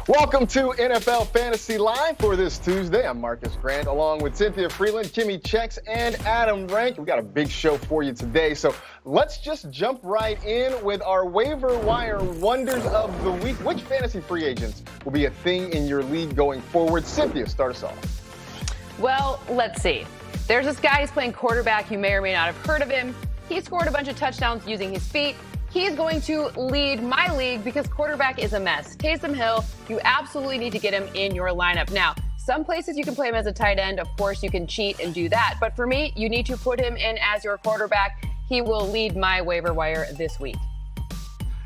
Welcome to NFL Fantasy Live for this Tuesday. I'm Marcus Grant, along with Cynthia Freeland, Kimmy Checks, and Adam Rank. We've got a big show for you today, so let's just jump right in with our waiver wire wonders of the week. Which fantasy free agents will be a thing in your league going forward? Cynthia, start us off. Well, let's see. There's this guy who's playing quarterback. You may or may not have heard of him. He scored a bunch of touchdowns using his feet. He's going to lead my league because quarterback is a mess. Taysom Hill, you absolutely need to get him in your lineup. Now, some places you can play him as a tight end. Of course, you can cheat and do that. But for me, you need to put him in as your quarterback. He will lead my waiver wire this week.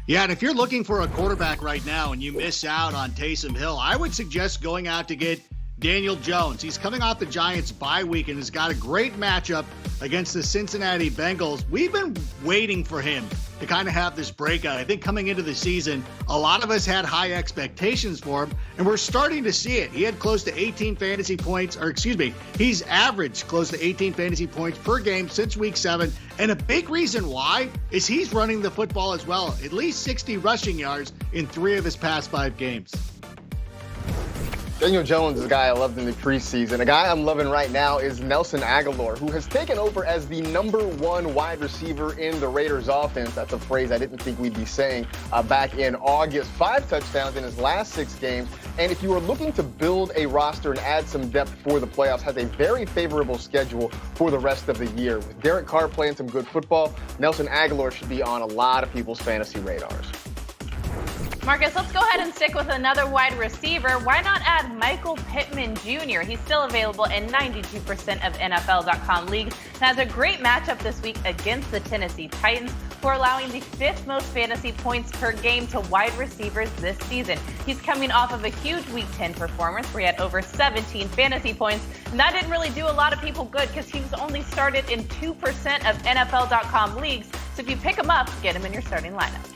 Yeah, and if you're looking for a quarterback right now and you miss out on Taysom Hill, I would suggest going out to get Daniel Jones. He's coming off the Giants bye week and has got a great matchup against the Cincinnati Bengals. We've been waiting for him to kind of have this breakout. I think coming into the season, a lot of us had high expectations for him, and we're starting to see it. He had close to 18 fantasy points, he's averaged close to 18 fantasy points per game since week 7. And a big reason why is he's running the football as well. At least 60 rushing yards in 3 of his past 5 games. Daniel Jones is a guy I loved in the preseason. A guy I'm loving right now is Nelson Agholor, who has taken over as the #1 wide receiver in the Raiders offense. That's a phrase I didn't think we'd be saying back in August. 5 touchdowns in his last 6 games. And if you are looking to build a roster and add some depth for the playoffs, has a very favorable schedule for the rest of the year. With Derek Carr playing some good football, Nelson Agholor should be on a lot of people's fantasy radars. Marcus, let's go ahead and stick with another wide receiver. Why not add Michael Pittman Jr.? He's still available in 92% of NFL.com leagues and has a great matchup this week against the Tennessee Titans, who are allowing the 5th most fantasy points per game to wide receivers this season. He's coming off of a huge Week 10 performance where he had over 17 fantasy points, and that didn't really do a lot of people good because he was only started in 2% of NFL.com leagues. So if you pick him up, get him in your starting lineup.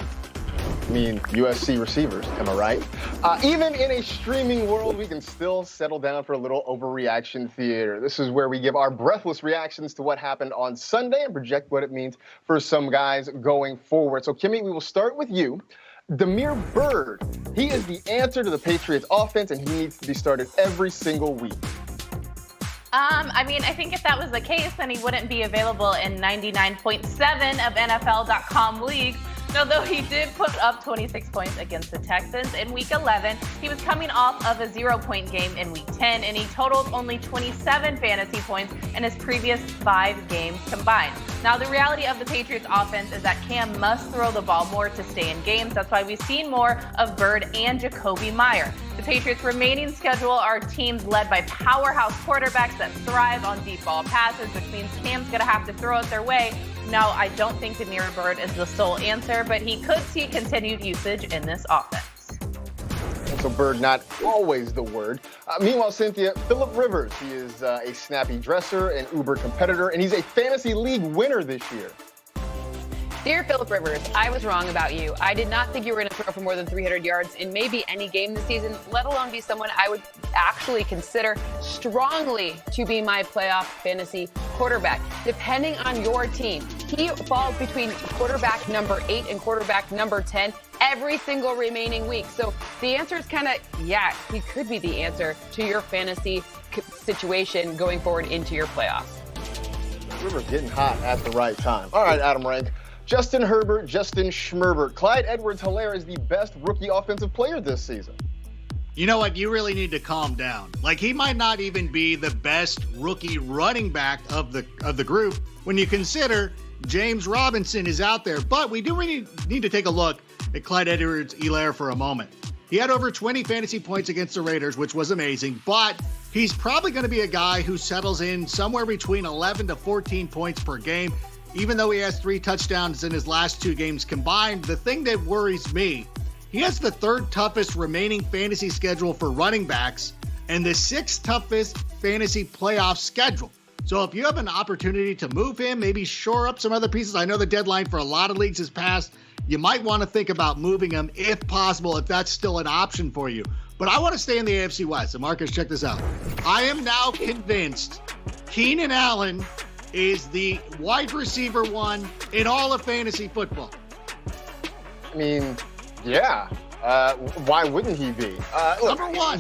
I mean, USC receivers, am I right? Even in a streaming world, we can still settle down for a little overreaction theater. This is where we give our breathless reactions to what happened on Sunday and project what it means for some guys going forward. So, Kimmy, we will start with you. Damiere Byrd, he is the answer to the Patriots offense, and he needs to be started every single week. I think if that was the case, then he wouldn't be available in 99.7 of NFL.com leagues. Although he did put up 26 points against the Texans in Week 11, he was coming off of a 0-point game in Week 10, and he totaled only 27 fantasy points in his previous 5 games combined. Now, the reality of the Patriots offense is that Cam must throw the ball more to stay in games. That's why we've seen more of Byrd and Jacoby Meyer. The Patriots' remaining schedule are teams led by powerhouse quarterbacks that thrive on deep ball passes, which means Cam's going to have to throw it their way. Now, I don't think Damiere Byrd is the sole answer, but he could see continued usage in this offense. So Byrd, not always the word. Meanwhile, Cynthia, Phillip Rivers, he is a snappy dresser, an uber competitor, and he's a fantasy league winner this year. Dear Phillip Rivers, I was wrong about you. I did not think you were going to throw for more than 300 yards in maybe any game this season, let alone be someone I would actually consider strongly to be my playoff fantasy quarterback. Depending on your team, he falls between quarterback number 8 and quarterback number 10 every single remaining week. So the answer is kind of, yeah, he could be the answer to your fantasy situation going forward into your playoffs. Rivers getting hot at the right time. All right, Adam Rank. Justin Herbert, Justin Schmerbert. Clyde Edwards-Helaire is the best rookie offensive player this season. You know what? You really need to calm down. Like, he might not even be the best rookie running back of the group when you consider James Robinson is out there. But we do really need to take a look at Clyde Edwards-Helaire for a moment. He had over 20 fantasy points against the Raiders, which was amazing, but he's probably going to be a guy who settles in somewhere between 11 to 14 points per game. Even though he has 3 touchdowns in his last 2 games combined, the thing that worries me, he has the 3rd toughest remaining fantasy schedule for running backs and the 6th toughest fantasy playoff schedule. So if you have an opportunity to move him, maybe shore up some other pieces. I know the deadline for a lot of leagues has passed. You might want to think about moving him if possible, if that's still an option for you. But I want to stay in the AFC West. So Marcus, check this out. I am now convinced Keenan Allen is the wide receiver 1 in all of fantasy football. I mean, yeah. Why wouldn't he be? Look, Number one.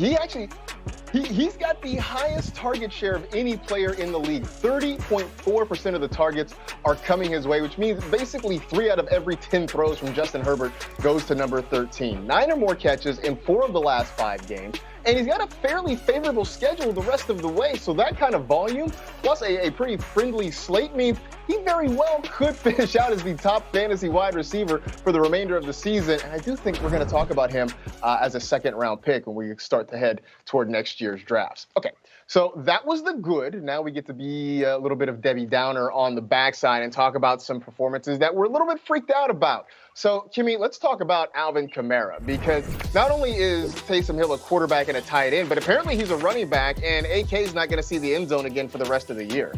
He's got the highest target share of any player in the league. 30.4% of the targets are coming his way, which means basically 3 out of every 10 throws from Justin Herbert goes to number 13. 9 or more catches in 4 of the last 5 games. And he's got a fairly favorable schedule the rest of the way. So that kind of volume, plus a pretty friendly slate, means he very well could finish out as the top fantasy wide receiver for the remainder of the season. And I do think we're going to talk about him as a second-round pick when we start to head toward next year's drafts. Okay, so that was the good. Now we get to be a little bit of Debbie Downer on the backside and talk about some performances that we're a little bit freaked out about. So, Kimmy, let's talk about Alvin Kamara, because not only is Taysom Hill a quarterback and a tight end, but apparently he's a running back, and AK's not going to see the end zone again for the rest of the year.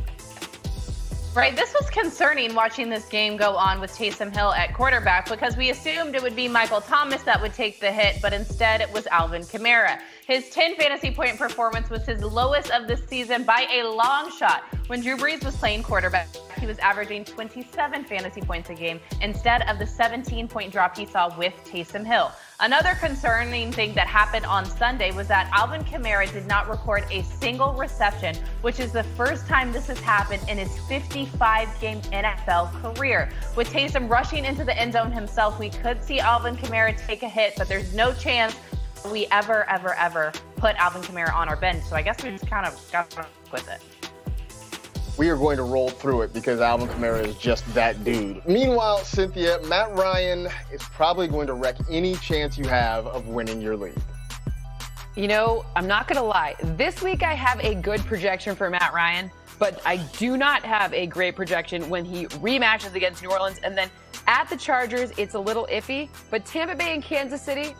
Right, this was concerning watching this game go on with Taysom Hill at quarterback, because we assumed it would be Michael Thomas that would take the hit, but instead it was Alvin Kamara. His 10 fantasy point performance was his lowest of the season by a long shot. When Drew Brees was playing quarterback, he was averaging 27 fantasy points a game instead of the 17-point drop he saw with Taysom Hill. Another concerning thing that happened on Sunday was that Alvin Kamara did not record a single reception, which is the first time this has happened in his 55-game NFL career. With Taysom rushing into the end zone himself, we could see Alvin Kamara take a hit, but there's no chance we ever put Alvin Kamara on our bench. So I guess we just kind of got to with it. We are going to roll through it because Alvin Kamara is just that dude. Meanwhile, Cynthia, Matt Ryan is probably going to wreck any chance you have of winning your league. You know, I'm not going to lie. This week I have a good projection for Matt Ryan, but I do not have a great projection when he rematches against New Orleans. And then at the Chargers, it's a little iffy. But Tampa Bay and Kansas City,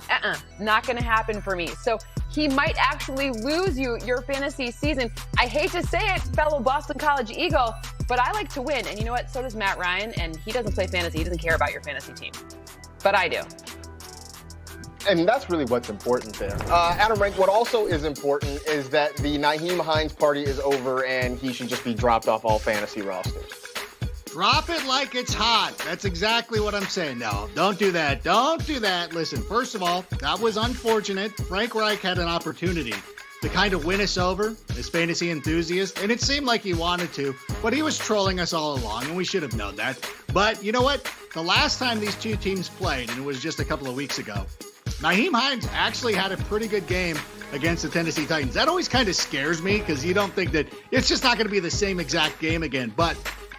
not going to happen for me. So he might actually lose you your fantasy season. I hate to say it, fellow Boston College Eagle, but I like to win. And you know what? So does Matt Ryan, and he doesn't play fantasy. He doesn't care about your fantasy team. But I do. And that's really what's important there. Adam Rank, what also is important is that the Nyheim Hines party is over and he should just be dropped off all fantasy rosters. Drop it like it's hot. That's exactly what I'm saying. No, don't do that. Don't do that. Listen, first of all, that was unfortunate. Frank Reich had an opportunity to kind of win us over as fantasy enthusiasts, and it seemed like he wanted to, but he was trolling us all along, and we should have known that. But you know what? The last time these two teams played, and it was just a couple of weeks ago, Nyheim Hines actually had a pretty good game against the Tennessee Titans. That always kind of scares me because you don't think that it's just not going to be the same exact game again. But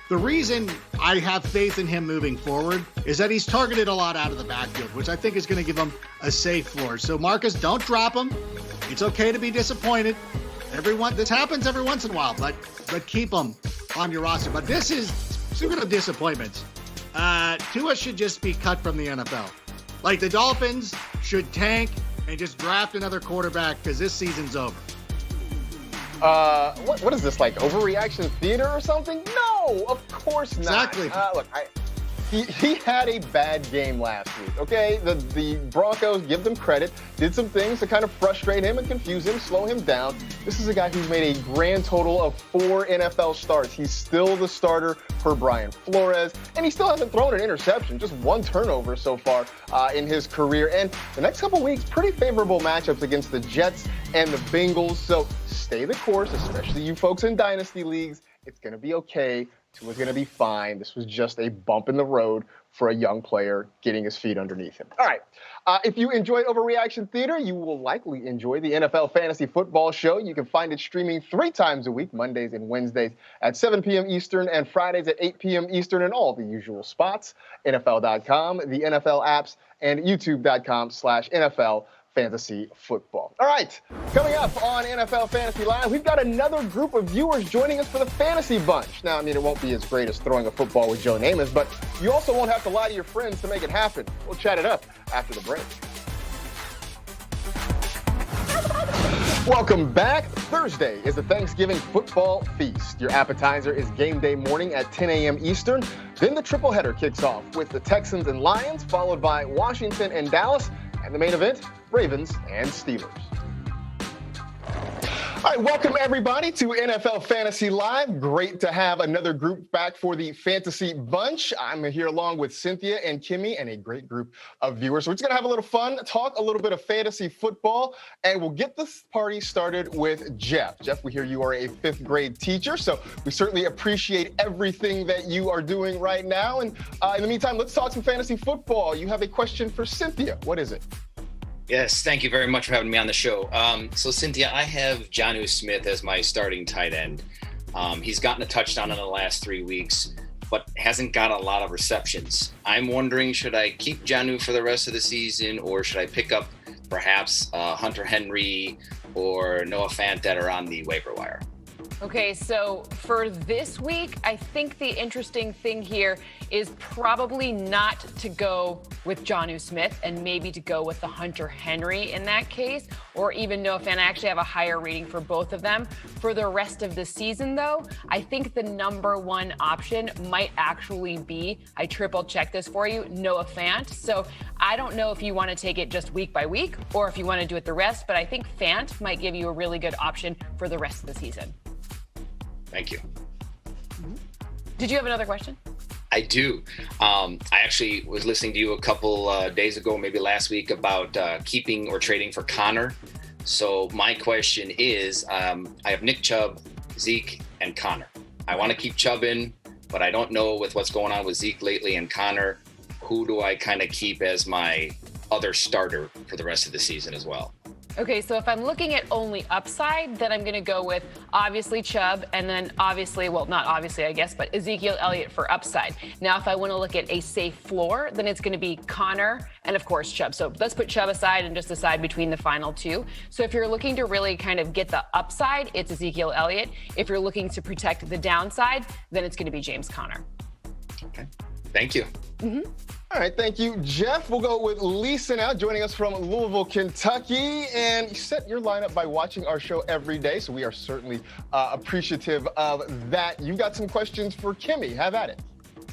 the reason I have faith in him moving forward is that he's targeted a lot out of the backfield, which I think is going to give him a safe floor. So, Marcus, don't drop him. It's okay to be disappointed. This happens every once in a while, but keep him on your roster. But this is, speaking of disappointments, Tua should just be cut from the NFL. Like, the Dolphins should tank and just draft another quarterback because this season's over. What is this, like overreaction theater or something? No, of course not. Exactly. Look, he had a bad game last week, okay? The Broncos, give them credit, did some things to kind of frustrate him and confuse him, slow him down. This is a guy who's made a grand total of 4 NFL starts. He's still the starter per Brian Flores, and he still hasn't thrown an interception, just 1 turnover so far in his career. And the next couple weeks, pretty favorable matchups against the Jets and the Bengals. So stay the course, especially you folks in Dynasty Leagues. It's going to be okay. Tua's going to be fine. This was just a bump in the road for a young player getting his feet underneath him. All right. If you enjoyed Overreaction Theater, you will likely enjoy the NFL Fantasy Football Show. You can find it streaming 3 times a week, Mondays and Wednesdays at 7 p.m. Eastern and Fridays at 8 p.m. Eastern in all the usual spots, NFL.com, the NFL apps, and YouTube.com/NFL Fantasy Football. All right, coming up on NFL Fantasy Live, we've got another group of viewers joining us for the Fantasy Bunch. Now, I mean, it won't be as great as throwing a football with Joe Namath, but you also won't have to lie to your friends to make it happen. We'll chat it up after the break. Welcome back. Thursday is the Thanksgiving football feast. Your appetizer is game day morning at 10 a.m. Eastern. Then the triple header kicks off with the Texans and Lions, followed by Washington and Dallas. And the main event, Ravens and Steelers. All right, welcome everybody to NFL Fantasy Live. Great to have another group back for the Fantasy Bunch. I'm here along with Cynthia and Kimmy and a great group of viewers. So we're just going to have a little fun, talk a little bit of fantasy football, and we'll get this party started with Jeff. Jeff, we hear you are a fifth grade teacher, so we certainly appreciate everything that you are doing right now. And in the meantime, let's talk some fantasy football. You have a question for Cynthia. What is it? Yes, thank you very much for having me on the show. So, Cynthia, I have Jonnu Smith as my starting tight end. He's gotten a touchdown in the last 3 weeks, but hasn't got a lot of receptions. I'm wondering, should I keep Jonnu for the rest of the season, or should I pick up perhaps Hunter Henry or Noah Fant that are on the waiver wire? Okay, so for this week, I think the interesting thing here is probably not to go with Jonnu Smith and maybe to go with the Hunter Henry in that case, or even Noah Fant. I actually have a higher rating for both of them. For the rest of the season, though, I think the number one option might actually be, I triple check this for you, Noah Fant. So I don't know if you want to take it just week by week or if you want to do it the rest, but I think Fant might give you a really good option for the rest of the season. Thank you. Did you have another question? I do. I actually was listening to you a couple days ago, maybe last week, about keeping or trading for Connor. So my question is, I have Nick Chubb, Zeke, and Connor. I want to keep Chubb in, but I don't know with what's going on with Zeke lately and Connor, who do I kind of keep as my other starter for the rest of the season as well? Okay, so if I'm looking at only upside, then I'm going to go with obviously Chubb and then obviously, well, not obviously, I guess, but Ezekiel Elliott for upside. Now, if I want to look at a safe floor, then it's going to be Connor and, of course, Chubb. So let's put Chubb aside and just decide between the final two. So if you're looking to really kind of get the upside, it's Ezekiel Elliott. If you're looking to protect the downside, then it's going to be James Conner. Okay, thank you. Mm-hmm. All right, thank you, Jeff. We'll go with Lisa now, joining us from Louisville, Kentucky. And you set your lineup by watching our show every day, so we are certainly appreciative of that. You've got some questions for Kimmy. Have at it.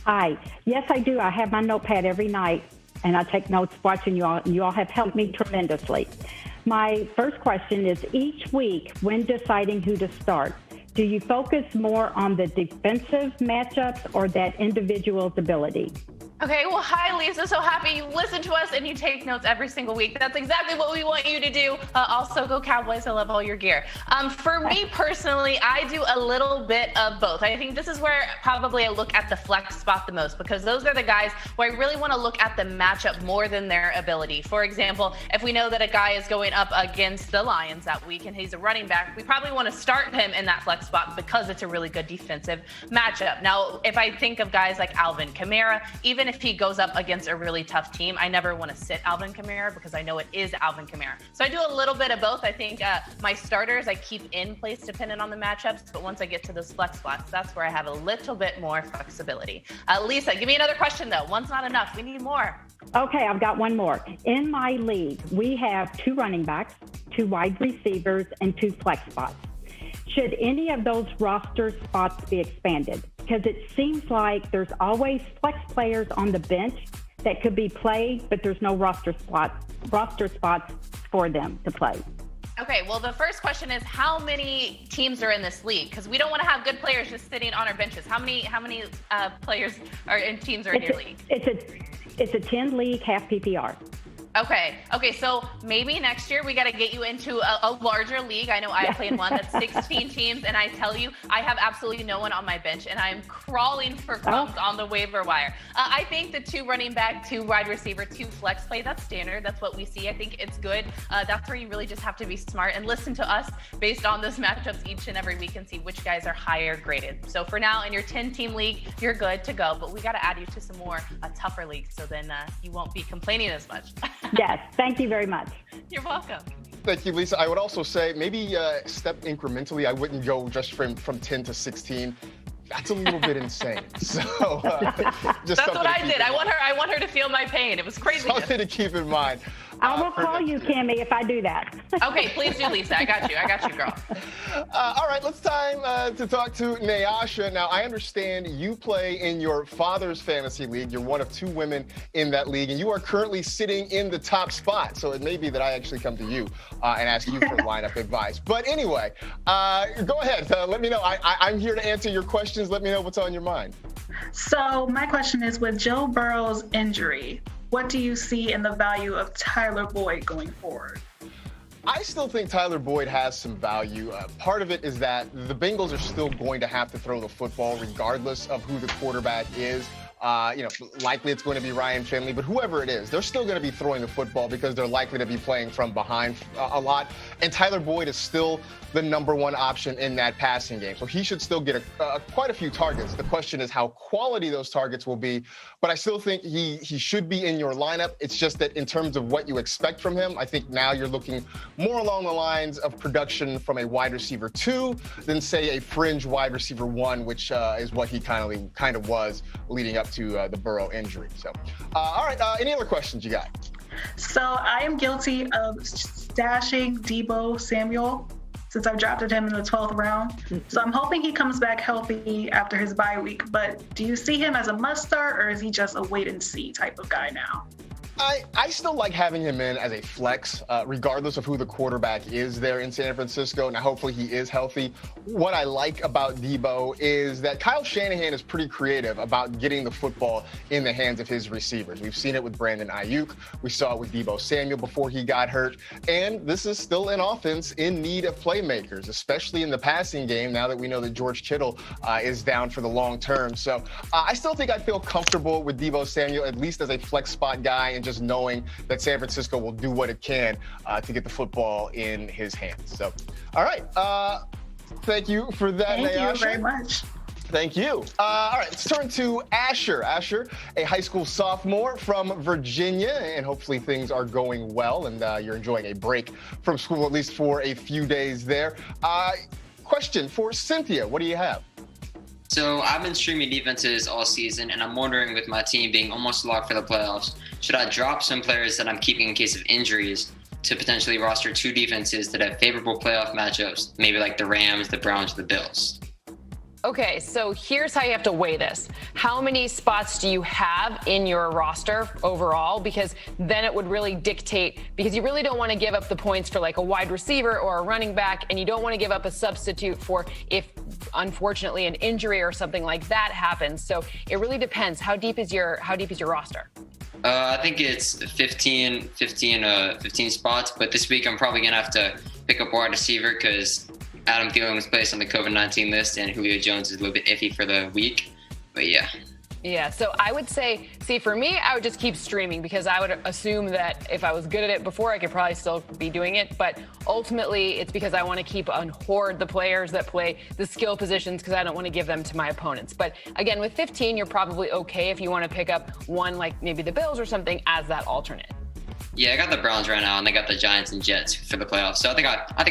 Hi. Yes, I do. I have my notepad every night, and I take notes watching you all, and you all have helped me tremendously. My first question is, each week when deciding who to start, do you focus more on the defensive matchups or that individual's ability? Okay, well, hi, Lisa. So happy you listen to us and you take notes every single week. That's exactly what we want you to do. Also, go Cowboys. I love all your gear. For me personally, I do a little bit of both. I think this is where probably I look at the flex spot the most, because those are the guys where I really want to look at the matchup more than their ability. For example, if we know that a guy is going up against the Lions that week and he's a running back, we probably want to start him in that flex spot because it's a really good defensive matchup. Now, if I think of guys like Alvin Kamara, even if he goes up against a really tough team, I never want to sit Alvin Kamara because I know it is Alvin Kamara. So I do a little bit of both. I think my starters I keep in place depending on the matchups, but once I get to those flex spots, that's where I have a little bit more flexibility. Lisa, give me another question though. One's not enough. We need more. Okay, I've got one more. In my league, we have 2 running backs, 2 wide receivers, and 2 flex spots. Should any of those roster spots be expanded? Because it seems like there's always flex players on the bench that could be played, but there's no roster spots for them to play. Okay, well, the first question is, how many teams are in this league? Because we don't want to have good players just sitting on our benches. How many players are in teams are in your league? It's a 10 league, half PPR. Okay, so maybe next year we got to get you into a larger league. I know I play in one that's 16 teams, and I tell you, I have absolutely no one on my bench, and I'm crawling for crumbs on the waiver wire. I think the 2 running back, 2 wide receiver, 2 flex play, that's standard. That's what we see. I think it's good. That's where you really just have to be smart and listen to us based on those matchups each and every week and see which guys are higher graded. So for now, in your 10-team league, you're good to go, but we got to add you to some more tougher leagues, so then you won't be complaining as much. Yes, thank you very much. You're welcome. Thank you, Lisa. I would also say maybe step incrementally. I wouldn't go just from 10 to 16. That's a little bit insane. So just that's what I did. I want her to feel my pain. It was crazy. Something to keep in mind. I will call you, Kimmy, if I do that. Okay, please do, Lisa. I got you, girl. All right, let's time to talk to Nyasha. Now, I understand you play in your father's fantasy league. You're one of 2 women in that league, and you are currently sitting in the top spot. So it may be that I actually come to you and ask you for lineup advice. But anyway, go ahead. Let me know. I'm here to answer your questions. Let me know what's on your mind. So my question is, with Joe Burrow's injury, what do you see in the value of Tyler Boyd going forward? I still think Tyler Boyd has some value. Part of it is that the Bengals are still going to have to throw the football regardless of who the quarterback is. Likely it's going to be Ryan Finley, but whoever it is, they're still going to be throwing the football because they're likely to be playing from behind a lot. And Tyler Boyd is still the number 1 option in that passing game. So he should still get quite a few targets. The question is how quality those targets will be. But I still think he should be in your lineup. It's just that in terms of what you expect from him, I think now you're looking more along the lines of production from a wide receiver 2 than, say, a fringe wide receiver 1, which is what he kind of was leading up to the Burrow injury. So, all right, any other questions you got? So I am guilty of stashing Deebo Samuel since I've drafted him in the 12th round. So I'm hoping he comes back healthy after his bye week. But do you see him as a must start, or is he just a wait and see type of guy now? I still like having him in as a flex, regardless of who the quarterback is there in San Francisco. Now, hopefully he is healthy. What I like about Deebo is that Kyle Shanahan is pretty creative about getting the football in the hands of his receivers. We've seen it with Brandon Ayuk. We saw it with Deebo Samuel before he got hurt. And this is still an offense in need of playmakers, especially in the passing game now that we know that George Kittle is down for the long term. So I still think I feel comfortable with Deebo Samuel, at least as a flex spot guy, and just knowing that San Francisco will do what it can to get the football in his hands. So, all right. Thank you for that, Thank Nyasha. you very much. Thank you. All right, let's turn to Asher. Asher, a high school sophomore from Virginia, and hopefully things are going well and you're enjoying a break from school, at least for a few days there. Question for Cynthia. What do you have? So I've been streaming defenses all season, and I'm wondering, with my team being almost locked for the playoffs, should I drop some players that I'm keeping in case of injuries to potentially roster 2 defenses that have favorable playoff matchups, maybe like the Rams, the Browns, the Bills? Okay, so here's how you have to weigh this. How many spots do you have in your roster overall? Because then it would really dictate, because you really don't want to give up the points for like a wide receiver or a running back, and you don't want to give up a substitute for if, unfortunately, an injury or something like that happens. So it really depends. How deep is your roster? I think it's 15 spots, but this week I'm probably going to have to pick up a wide receiver because Adam Thielen was placed on the COVID-19 list, and Julio Jones is a little bit iffy for the week. But yeah. Yeah, so I would say, for me, I would just keep streaming because I would assume that if I was good at it before, I could probably still be doing it. But ultimately, it's because I want to keep and hoard the players that play the skill positions because I don't want to give them to my opponents. But again, with 15, you're probably okay if you want to pick up one like maybe the Bills or something as that alternate. Yeah, I got the Browns right now, and they got the Giants and Jets for the playoffs. So I think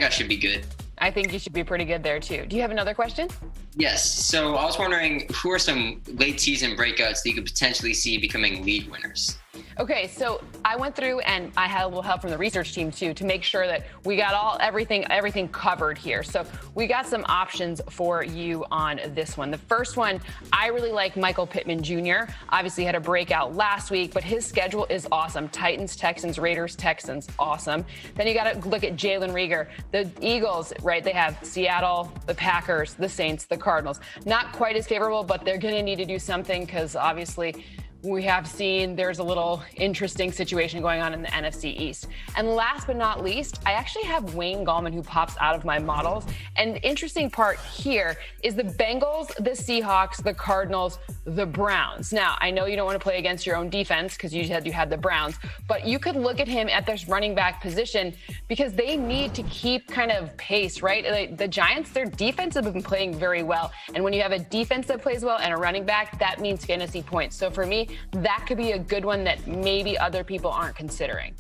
I should be good. I think you should be pretty good there, too. Do you have another question? Yes. So I was wondering, who are some late season breakouts that you could potentially see becoming league winners? Okay, so I went through and I had a little help from the research team too to make sure that we got everything covered here. So we got some options for you on this one. The first one, I really like Michael Pittman Jr. Obviously had a breakout last week, but his schedule is awesome. Titans, Texans, Raiders, Texans, awesome. Then you got to look at Jalen Reagor. The Eagles, right? They have Seattle, the Packers, the Saints, the Cardinals. Not quite as favorable, but they're going to need to do something because obviously we have seen there's a little interesting situation going on in the NFC East. And last but not least, I actually have Wayne Gallman who pops out of my models. And the interesting part here is the Bengals, the Seahawks, the Cardinals, the Browns. Now, I know you don't want to play against your own defense because you said you had the Browns, but you could look at him at this running back position because they need to keep kind of pace, right? The Giants, their defense have been playing very well. And when you have a defense that plays well and a running back, that means fantasy points. So for me, that could be a good one that maybe other people aren't considering.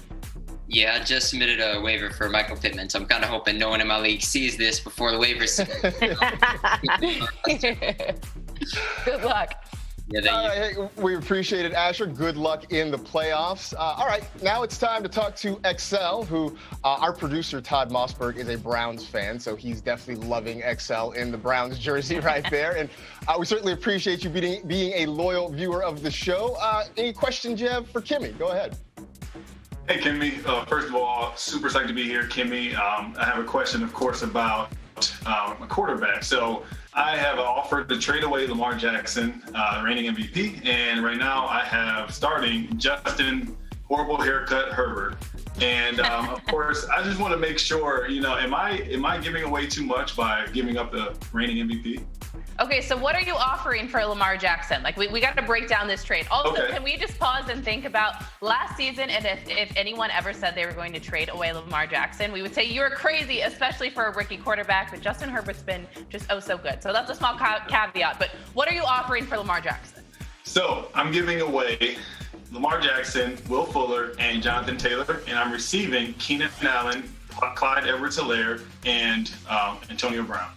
Yeah, I just submitted a waiver for Michael Pittman, so I'm kind of hoping no one in my league sees this before the waivers. Good luck. Yeah, thank you. Hey, we appreciate it, Asher. Good luck in the playoffs. All right, now it's time to talk to Excel, who our producer, Todd Mossberg, is a Browns fan, so he's definitely loving Excel in the Browns jersey right there. And we certainly appreciate you being a loyal viewer of the show. Any questions you have for Kimmy? Go ahead. Hey, Kimmy. First of all, super psyched to be here, Kimmy. I have a question, of course, about a quarterback. So I have offered to trade away Lamar Jackson, reigning MVP, and right now I have starting Justin Horrible Haircut Herbert. And of course, I just want to make sure, am I giving away too much by giving up the reigning MVP? Okay, so what are you offering for Lamar Jackson? Like, we got to break down this trade. Also, Okay. Can we just pause and think about last season, and if anyone ever said they were going to trade away Lamar Jackson, we would say you're crazy, especially for a rookie quarterback, but Justin Herbert's been just so good. So that's a small caveat, but what are you offering for Lamar Jackson? So I'm giving away Lamar Jackson, Will Fuller, and Jonathan Taylor, and I'm receiving Keenan Allen, Clyde Edwards-Helaire, and Antonio Brown.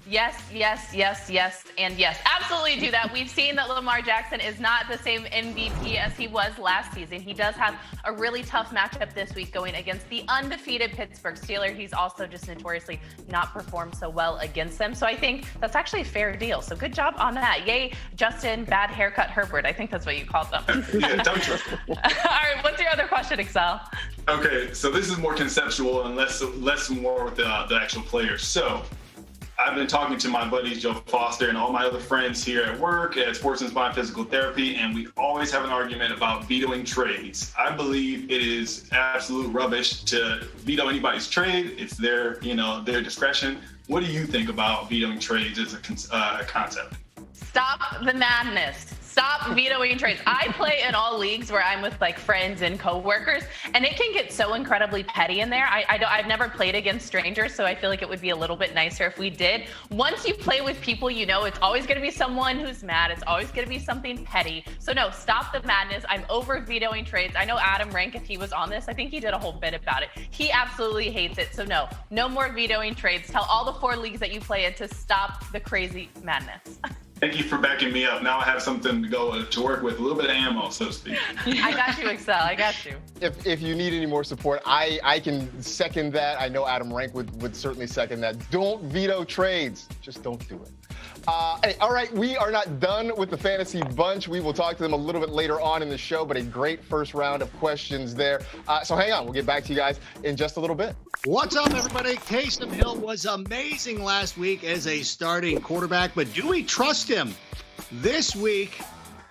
Yes, and yes. Absolutely do that. We've seen that Lamar Jackson is not the same MVP as he was last season. He does have a really tough matchup this week going against the undefeated Pittsburgh Steelers. He's also just notoriously not performed so well against them. So I think that's actually a fair deal. So good job on that. Yay, Justin, bad haircut Herbert. I think that's what you called them. Yeah, don't trust me. All right, what's your other question, Excel? Okay, so this is more conceptual and less more with the actual players. So I've been talking to my buddies Joe Foster and all my other friends here at work at Sports and Spine Physical Therapy, and we always have an argument about vetoing trades. I believe it is absolute rubbish to veto anybody's trade. It's their discretion. What do you think about vetoing trades as a concept? Stop the madness. Stop vetoing trades. I play in all leagues where I'm with like friends and coworkers, and it can get so incredibly petty in there. I've never played against strangers, so I feel like it would be a little bit nicer if we did. Once you play with people, it's always going to be someone who's mad. It's always going to be something petty. So no, stop the madness. I'm over vetoing trades. I know Adam Rank, if he was on this, I think he did a whole bit about it. He absolutely hates it. So no more vetoing trades. Tell all the 4 leagues that you play in to stop the crazy madness. Thank you for backing me up. Now I have something to go to work with, a little bit of ammo, so to speak. I got you, Excel. I got you. If you need any more support, I can second that. I know Adam Rank would certainly second that. Don't veto trades. Just don't do it. Hey, all right, we are not done with the fantasy bunch. We will talk to them a little bit later on in the show, but a great first round of questions there. So hang on. We'll get back to you guys in just a little bit. What's up, everybody? Taysom Hill was amazing last week as a starting quarterback, but do we trust him this week?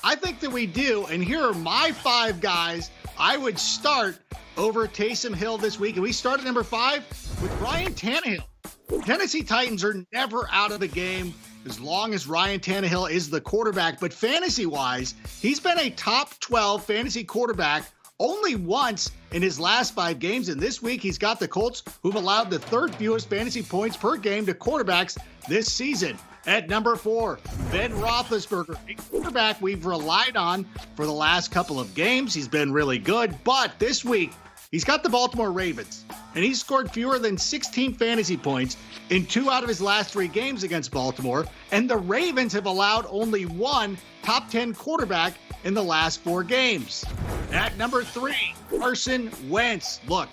I think that we do, and here are my 5 guys I would start over Taysom Hill this week. And we start at number 5 with Ryan Tannehill. Tennessee Titans are never out of the game as long as Ryan Tannehill is the quarterback, but fantasy-wise, he's been a top 12 fantasy quarterback only once in his last 5 games, and this week he's got the Colts, who've allowed the 3rd fewest fantasy points per game to quarterbacks this season. At number 4, Ben Roethlisberger, a quarterback we've relied on for the last couple of games. He's been really good, but this week he's got the Baltimore Ravens, and he's scored fewer than 16 fantasy points in 2 out of his last 3 games against Baltimore, and the Ravens have allowed only 1 top 10 quarterback in the last 4 games. At number 3, Carson Wentz. Look,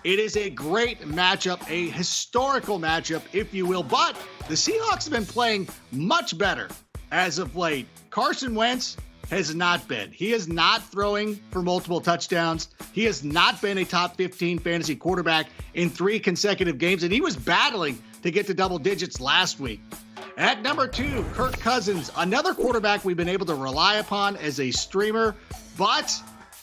it is a great matchup, a historical matchup, if you will, but the Seahawks have been playing much better as of late. Carson Wentz has not been. He is not throwing for multiple touchdowns. He has not been a top 15 fantasy quarterback in 3 consecutive games, and he was battling to get to double digits last week. At number 2, Kirk Cousins, another quarterback we've been able to rely upon as a streamer, but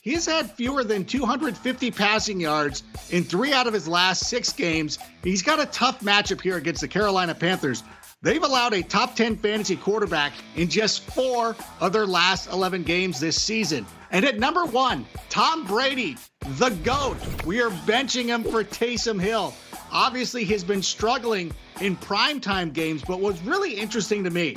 he's had fewer than 250 passing yards in 3 out of his last 6 games. He's got a tough matchup here against the Carolina Panthers. They've allowed a top 10 fantasy quarterback in just 4 of their last 11 games this season. And at number 1, Tom Brady, the GOAT. We are benching him for Taysom Hill. Obviously, he's been struggling in primetime games, but what's really interesting to me,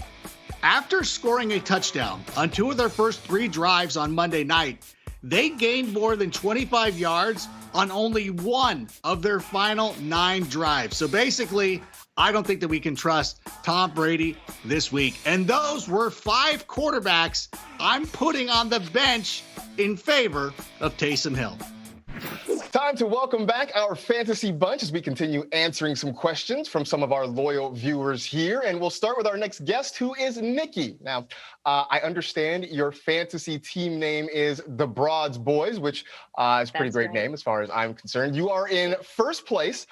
after scoring a touchdown on 2 of their first 3 drives on Monday night, they gained more than 25 yards on only one of their final 9 drives. So basically, I don't think that we can trust Tom Brady this week. And those were 5 quarterbacks I'm putting on the bench in favor of Taysom Hill. Time to welcome back our fantasy bunch as we continue answering some questions from some of our loyal viewers here. And we'll start with our next guest, who is Nikki. Now, I understand your fantasy team name is the Broads Boys, which is a pretty great name as far as I'm concerned. You are in first place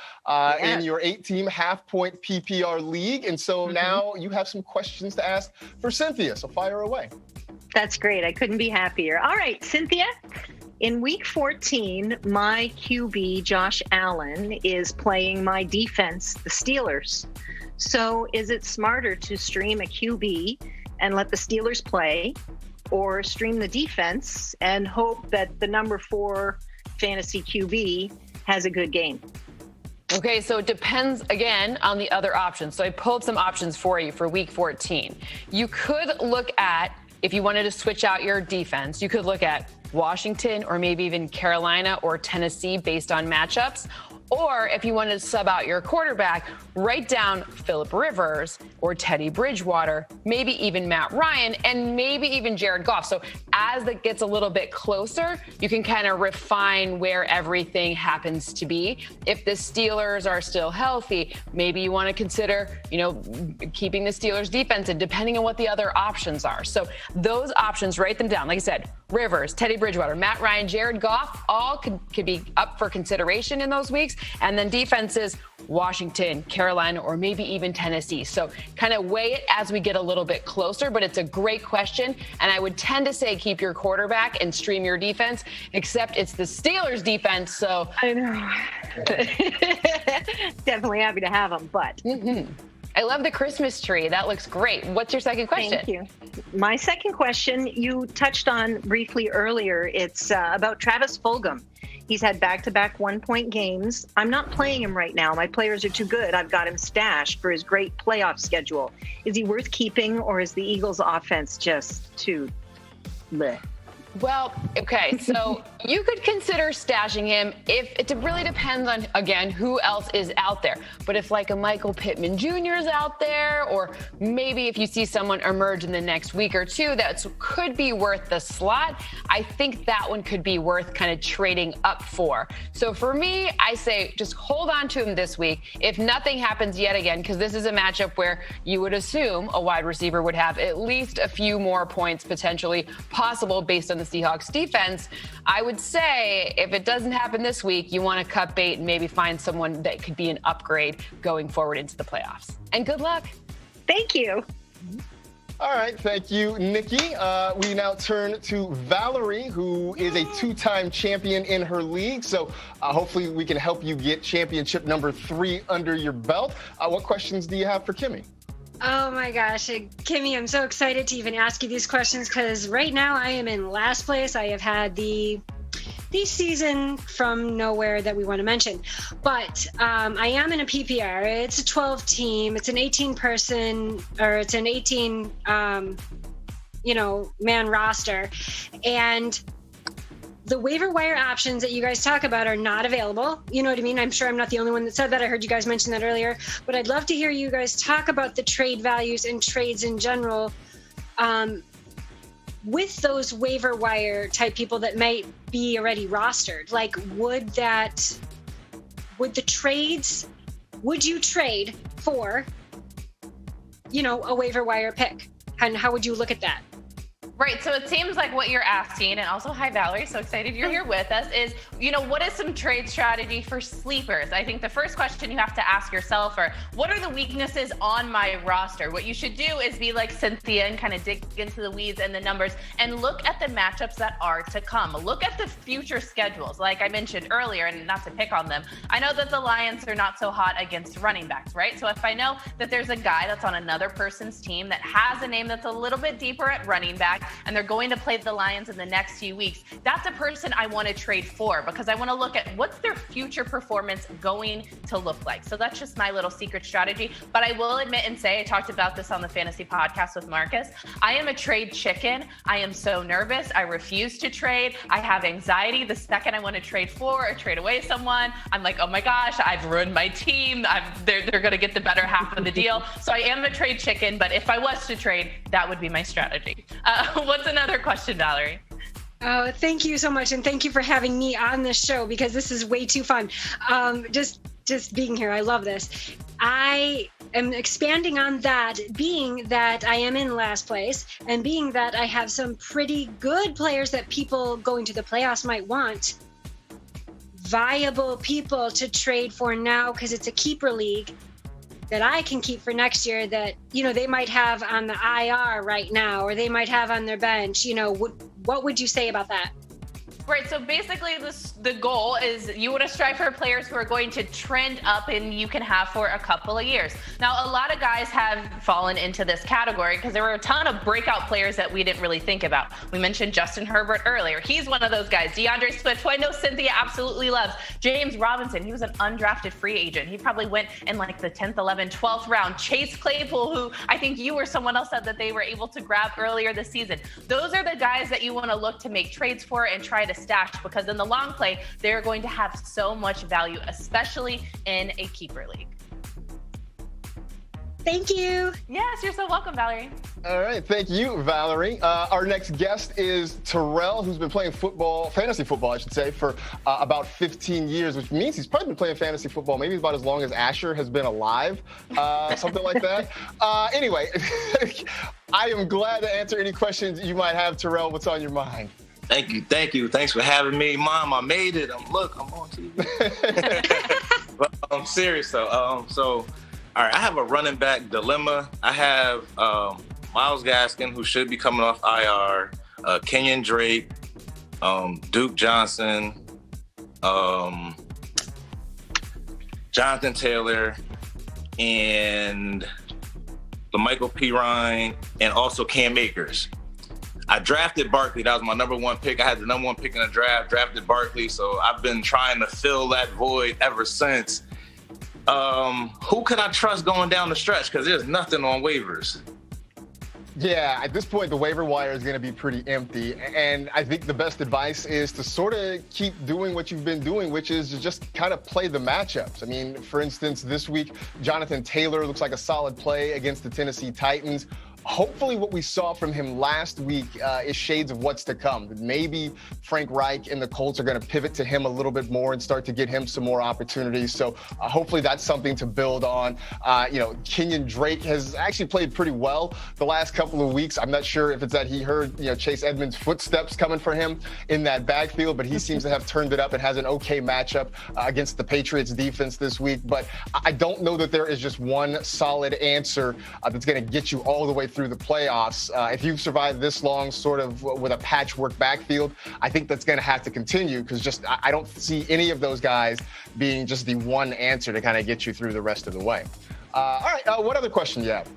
in your 8-team half-point PPR league. And so now you have some questions to ask for Cynthia. So fire away. That's great. I couldn't be happier. All right, Cynthia. In week 14, my QB, Josh Allen, is playing my defense, the Steelers. So is it smarter to stream a QB and let the Steelers play, or stream the defense and hope that the number 4 fantasy QB has a good game? Okay, so it depends, again, on the other options. So I pulled some options for you for week 14. You could look at, if you wanted to switch out your defense, you could look at Washington or maybe even Carolina or Tennessee based on matchups. Or if you wanted to sub out your quarterback, write down Phillip Rivers or Teddy Bridgewater, maybe even Matt Ryan, and maybe even Jared Goff. So as it gets a little bit closer, you can kind of refine where everything happens to be. If the Steelers are still healthy, maybe you want to consider, keeping the Steelers defense, and depending on what the other options are. So those options, write them down. Like I said, Rivers, Teddy Bridgewater, Matt Ryan, Jared Goff, all could be up for consideration in those weeks. And then defenses, Washington, Carolina, or maybe even Tennessee. So kind of weigh it as we get a little bit closer, but it's a great question. And I would tend to say keep your quarterback and stream your defense, except it's the Steelers defense. So I know. Definitely happy to have them, but. I love the Christmas tree. That looks great. What's your second question? Thank you. My second question, you touched on briefly earlier. It's about Travis Fulgham. He's had back-to-back 1-point games. I'm not playing him right now. My players are too good. I've got him stashed for his great playoff schedule. Is he worth keeping, or is the Eagles' offense just too bleh? Well, okay, so you could consider stashing him if it really depends on, again, who else is out there. But if like a Michael Pittman Jr. is out there, or maybe if you see someone emerge in the next week or two that could be worth the slot, I think that one could be worth kind of trading up for. So for me, I say just hold on to him this week. If nothing happens yet again, because this is a matchup where you would assume a wide receiver would have at least a few more points potentially possible based on the Seahawks defense, I would say if it doesn't happen this week, you want to cut bait and maybe find someone that could be an upgrade going forward into the playoffs. And good luck. Thank you. All right, thank you, Nikki. We now turn to Valerie, who is a 2-time champion in her league. So hopefully we can help you get championship number 3 under your belt. What questions do you have for Kimmy? Oh my gosh, Kimmy, I'm so excited to even ask you these questions because right now I am in last place. I have had the season from nowhere that we want to mention, but I am in a PPR. It's a 12 team. It's an 18-person, or it's an 18 man roster, and the waiver wire options that you guys talk about are not available. You know what I mean? I'm sure I'm not the only one that said that. I heard you guys mention that earlier. But I'd love to hear you guys talk about the trade values and trades in general with those waiver wire type people that might be already rostered. Like, would you trade for, a waiver wire pick? And how would you look at that? Right. So it seems like what you're asking, and also hi, Valerie, so excited you're here with us, is, what is some trade strategy for sleepers? I think the first question you have to ask yourself are, what are the weaknesses on my roster? What you should do is be like Cynthia and kind of dig into the weeds and the numbers and look at the matchups that are to come. Look at the future schedules. Like I mentioned earlier, and not to pick on them, I know that the Lions are not so hot against running backs, right? So if I know that there's a guy that's on another person's team that has a name that's a little bit deeper at running back, and they're going to play the Lions in the next few weeks, that's a person I want to trade for because I want to look at what's their future performance going to look like. So that's just my little secret strategy. But I will admit and say, I talked about this on the fantasy podcast with Marcus, I am a trade chicken. I am so nervous. I refuse to trade. I have anxiety. The second I want to trade for or trade away someone, I'm like, oh my gosh, I've ruined my team. They're going to get the better half of the deal. So I am a trade chicken, but if I was to trade, that would be my strategy. What's another question, Valerie? Oh, thank you so much. And thank you for having me on this show because this is way too fun. Just being here. I love this. I am expanding on that, being that I am in last place and being that I have some pretty good players that people going to the playoffs might want. Viable people to trade for now because it's a keeper league that I can keep for next year that, they might have on the IR right now or they might have on their bench. What would you say about that? Right, so basically the goal is you want to strive for players who are going to trend up and you can have for a couple of years. Now, a lot of guys have fallen into this category because there were a ton of breakout players that we didn't really think about. We mentioned Justin Herbert earlier. He's one of those guys. DeAndre Swift, who I know Cynthia absolutely loves. James Robinson, he was an undrafted free agent. He probably went in like the 10th, 11th, 12th round. Chase Claypool, who I think you or someone else said that they were able to grab earlier this season. Those are the guys that you want to look to make trades for and try to stash because in the long play, they're going to have so much value, especially in a keeper league. Thank you. Yes, you're so welcome, Valerie. All right, thank you, Valerie. Our next guest is Terrell, who's been playing football, fantasy football, I should say, for about 15 years, which means he's probably been playing fantasy football maybe about as long as Asher has been alive, something like that. Anyway, I am glad to answer any questions you might have, Terrell. What's on your mind? Thank you. Thanks for having me. Mom, I made it. I'm on TV. But I'm serious though. All right, I have a running back dilemma. I have Myles Gaskin, who should be coming off IR, Kenyon Drake, Duke Johnson, Jonathan Taylor, and LaMichael Pirine, and also Cam Akers. I drafted Barkley. That was my number one pick. I had the number one pick in the draft, drafted Barkley. So I've been trying to fill that void ever since. Who can I trust going down the stretch? Because there's nothing on waivers. Yeah, at this point, the waiver wire is going to be pretty empty. And I think the best advice is to sort of keep doing what you've been doing, which is to just kind of play the matchups. I mean, for instance, this week, Jonathan Taylor looks like a solid play against the Tennessee Titans. Hopefully what we saw from him last week is shades of what's to come. Maybe Frank Reich and the Colts are going to pivot to him a little bit more and start to get him some more opportunities. So hopefully that's something to build on. Kenyon Drake has actually played pretty well the last couple of weeks. I'm not sure if it's that he heard Chase Edmonds' footsteps coming for him in that backfield, but he seems to have turned it up and has an okay matchup against the Patriots defense this week. But I don't know that there is just one solid answer that's going to get you all the way through the playoffs. If you've survived this long sort of with a patchwork backfield, I think that's going to have to continue because I don't see any of those guys being just the one answer to kind of get you through the rest of the way. All right, what other question do you have?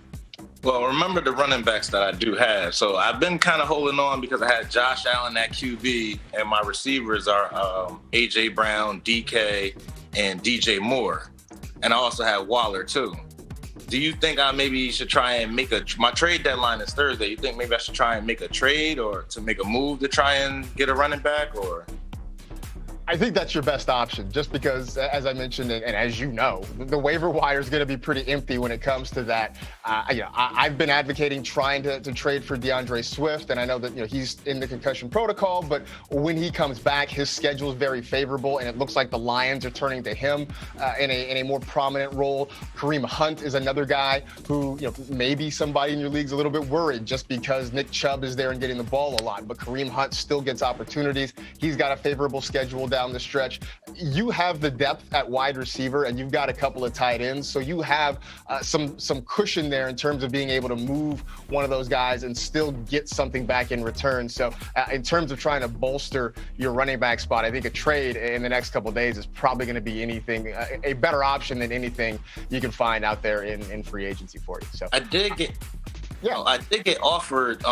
Well, remember the running backs that I do have. So I've been kind of holding on because I had Josh Allen at QB, and my receivers are A.J. Brown, DK, and DJ Moore. And I also have Waller, too. Do you think I maybe should try and my trade deadline is Thursday. You think maybe I should try and make a trade or to make a move to try and get a running back or? I think that's your best option, just because, as I mentioned, and as you know, the waiver wire is going to be pretty empty when it comes to that. I've been advocating trying to trade for DeAndre Swift, and I know that he's in the concussion protocol, but when he comes back, his schedule is very favorable, and it looks like the Lions are turning to him in a more prominent role. Kareem Hunt is another guy who, maybe somebody in your league's a little bit worried just because Nick Chubb is there and getting the ball a lot, but Kareem Hunt still gets opportunities. He's got a favorable schedule down the stretch. You have the depth at wide receiver, and you've got a couple of tight ends, so you have some cushion there in terms of being able to move one of those guys and still get something back in return. So in terms of trying to bolster your running back spot, I think a trade in the next couple of days is probably going to be a better option than anything you can find out there in free agency for you. So I did get offered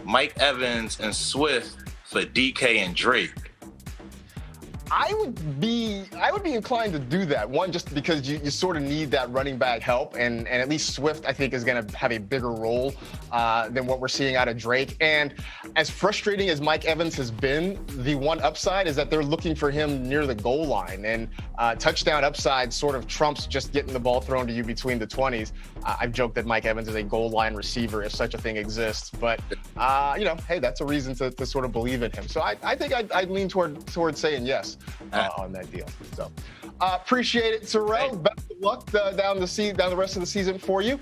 Mike Evans and Swift for DK and Drake? I would be inclined to do that. One, just because you sort of need that running back help, and at least Swift, I think, is going to have a bigger role than what we're seeing out of Drake. And as frustrating as Mike Evans has been, the one upside is that they're looking for him near the goal line, and touchdown upside sort of trumps just getting the ball thrown to you between the 20s. I've joked that Mike Evans is a goal line receiver, if such a thing exists, but hey, that's a reason to sort of believe in him. So I think I'd lean toward saying yes. On that deal. So appreciate it, Terrell. Best of luck down the rest of the season for you.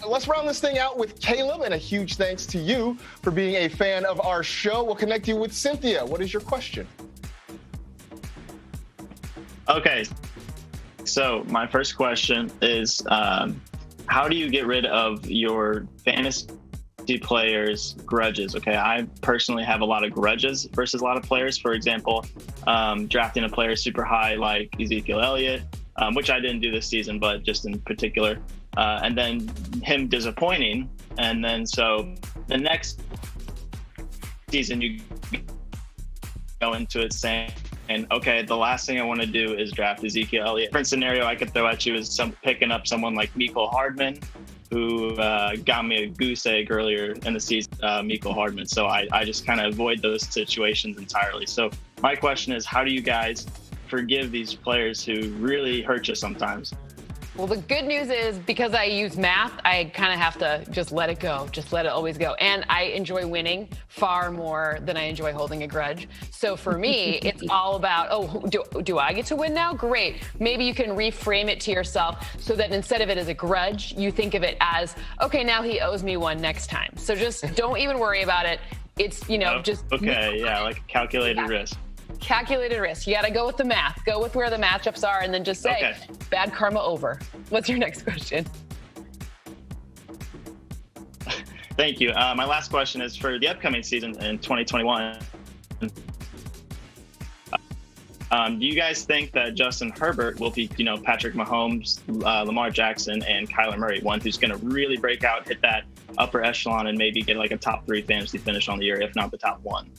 Let's round this thing out with Caleb, and a huge thanks to you for being a fan of our show. We'll connect you with Cynthia. What is your question? Okay, so my first question is, how do you get rid of your fantasy players' grudges? Okay, I personally have a lot of grudges versus a lot of players. For example, drafting a player super high like Ezekiel Elliott, which I didn't do this season, but just in particular, and then him disappointing, and then so the next season you go into it saying, okay, the last thing I want to do is draft Ezekiel Elliott. Different scenario I could throw at you is picking up someone like Mecole Hardman, who got me a goose egg earlier in the season, Mecole Hardman. So I just kind of avoid those situations entirely. So my question is, how do you guys forgive these players who really hurt you sometimes? Well, the good news is, because I use math, I kind of have to just let it go, just let it always go. And I enjoy winning far more than I enjoy holding a grudge. So for me, it's all about, do I get to win now? Great. Maybe you can reframe it to yourself so that instead of it as a grudge, you think of it as, okay, now he owes me one next time. So just don't even worry about it. It's, just. Okay, yeah, like calculated risk. Calculated risk. You got to go with the math. Go with where the matchups are, and then just say, okay, bad karma over. What's your next question? Thank you. My last question is for the upcoming season in 2021. Do you guys think that Justin Herbert will be, Patrick Mahomes, Lamar Jackson, and Kyler Murray, one who's going to really break out, hit that upper echelon, and maybe get like a top 3 fantasy finish on the year, if not the top 1?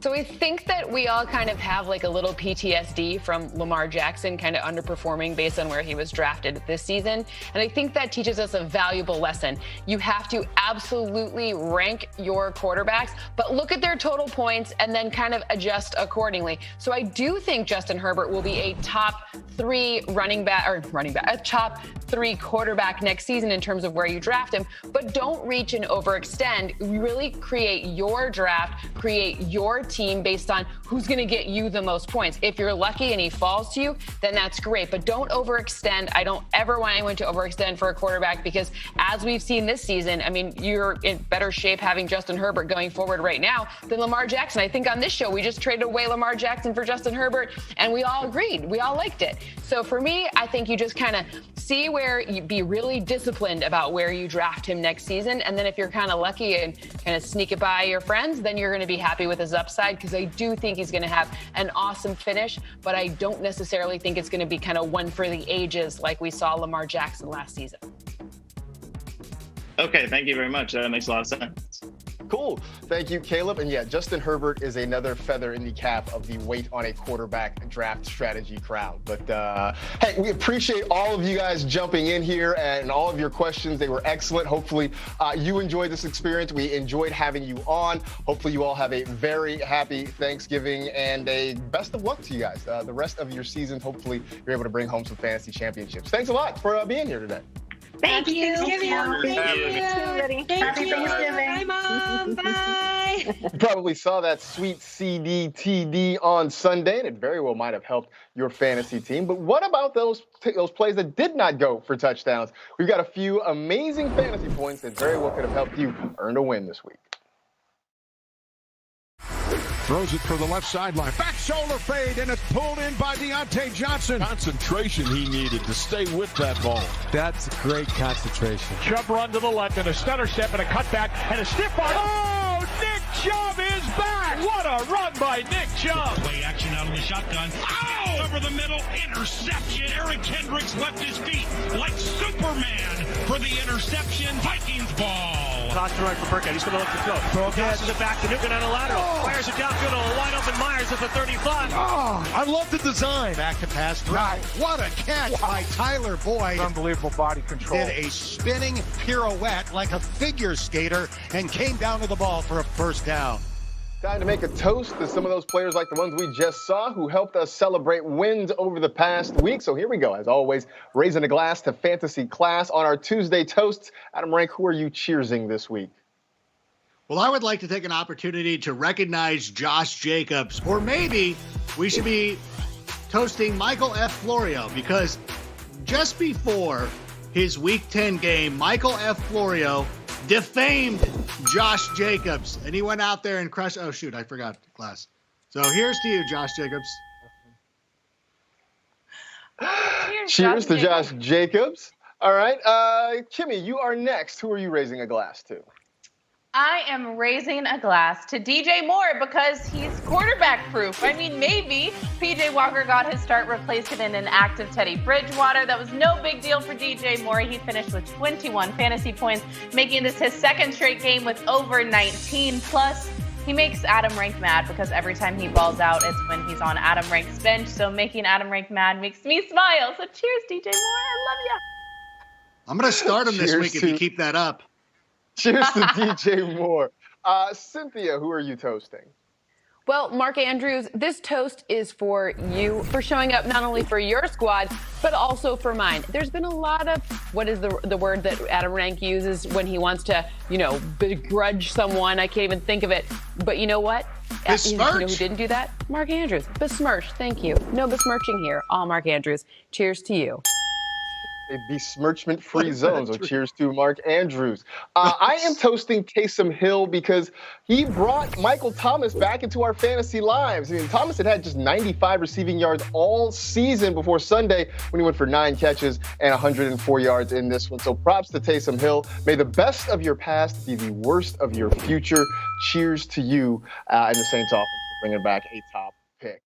So I think that we all kind of have like a little PTSD from Lamar Jackson kind of underperforming based on where he was drafted this season. And I think that teaches us a valuable lesson. You have to absolutely rank your quarterbacks, but look at their total points and then kind of adjust accordingly. So I do think Justin Herbert will be a top 3 a top 3 quarterback next season in terms of where you draft him, but don't reach and overextend. Really create your draft, create your team based on who's going to get you the most points. If you're lucky and he falls to you, then that's great, but don't overextend. I don't ever want anyone to overextend for a quarterback, because as we've seen this season, I mean, you're in better shape having Justin Herbert going forward right now than Lamar Jackson. I think on this show, we just traded away Lamar Jackson for Justin Herbert, and we all agreed. We all liked it. So for me, I think you just kind of see where you be really disciplined about where you draft him next season. And then if you're kind of lucky and kind of sneak it by your friends, then you're going to be happy with his upside, because I do think he's going to have an awesome finish, but I don't necessarily think it's going to be kind of one for the ages like we saw Lamar Jackson last season. Okay, thank you very much. That makes a lot of sense. Cool. Thank you, Caleb. And yeah, Justin Herbert is another feather in the cap of the wait on a quarterback draft strategy crowd. But hey, we appreciate all of you guys jumping in here and all of your questions. They were excellent. Hopefully you enjoyed this experience. We enjoyed having you on. Hopefully you all have a very happy Thanksgiving and a best of luck to you guys. The rest of your season, hopefully you're able to bring home some fantasy championships. Thanks a lot for being here today. Thank you. Thank you. Happy Thanksgiving. Bye, Mom. Bye. You probably saw that sweet CDTD on Sunday, and it very well might have helped your fantasy team. But what about those plays that did not go for touchdowns? We've got a few amazing fantasy points that very well could have helped you earn a win this week. Throws it for the left sideline. Back shoulder fade, and it's pulled in by Deontay Johnson. Concentration he needed to stay with that ball. That's great concentration. Chubb run to the left, and a stutter step, and a cutback, and a stiff arm. Oh, Nick Chubb is back. What a run by Nick Chubb. Play action out of the shotgun. Oh, over the middle, interception. Eric Kendricks left his feet like Superman for the interception. Vikings ball. Toss to right for Burkhead. He's going to look to throw. Passes it back to Nugent on a lateral. Fires it downfield to a wide open Myers at the 35. Oh, I love the design. Back to pass. Right. What a catch by Tyler Boyd. Unbelievable body control. Did a spinning pirouette like a figure skater and came down to the ball for a first down. Time to make a toast to some of those players like the ones we just saw who helped us celebrate wins over the past week. So here we go. As always, raising a glass to fantasy class on our Tuesday toasts. Adam Rank, who are you cheersing this week? Well, I would like to take an opportunity to recognize Josh Jacobs, or maybe we should be toasting Michael F. Florio, because just before his Week 10 game, Michael F. Florio defamed Josh Jacobs, and he went out there and crushed. Oh, shoot, I forgot the class. So here's to you, Josh Jacobs. Cheers to Josh Jacobs. All right, Kimmy, you are next. Who are you raising a glass to? I am raising a glass to DJ Moore because he's quarterback proof. I mean, maybe PJ Walker got his start replacing an inactive Teddy Bridgewater. That was no big deal for DJ Moore. He finished with 21 fantasy points, making this his second straight game with over 19. Plus, he makes Adam Rank mad because every time he balls out, it's when he's on Adam Rank's bench. So making Adam Rank mad makes me smile. So cheers, DJ Moore. I love you. I'm going to start him this week if you keep that up. Cheers to DJ Moore. Cynthia, who are you toasting? Well, Mark Andrews, this toast is for you for showing up not only for your squad, but also for mine. There's been a lot of, what is the word that Adam Rank uses when he wants to, begrudge someone? I can't even think of it. But you know what? Besmirch. You know who didn't do that? Mark Andrews. Besmirch. Thank you. No besmirching here. All Mark Andrews. Cheers to you. A besmirchment-free zone, so cheers to Mark Andrews. I am toasting Taysom Hill because he brought Michael Thomas back into our fantasy lives. I mean, Thomas had just 95 receiving yards all season before Sunday when he went for 9 catches and 104 yards in this one. So props to Taysom Hill. May the best of your past be the worst of your future. Cheers to you and the Saints offense for bringing back a top pick.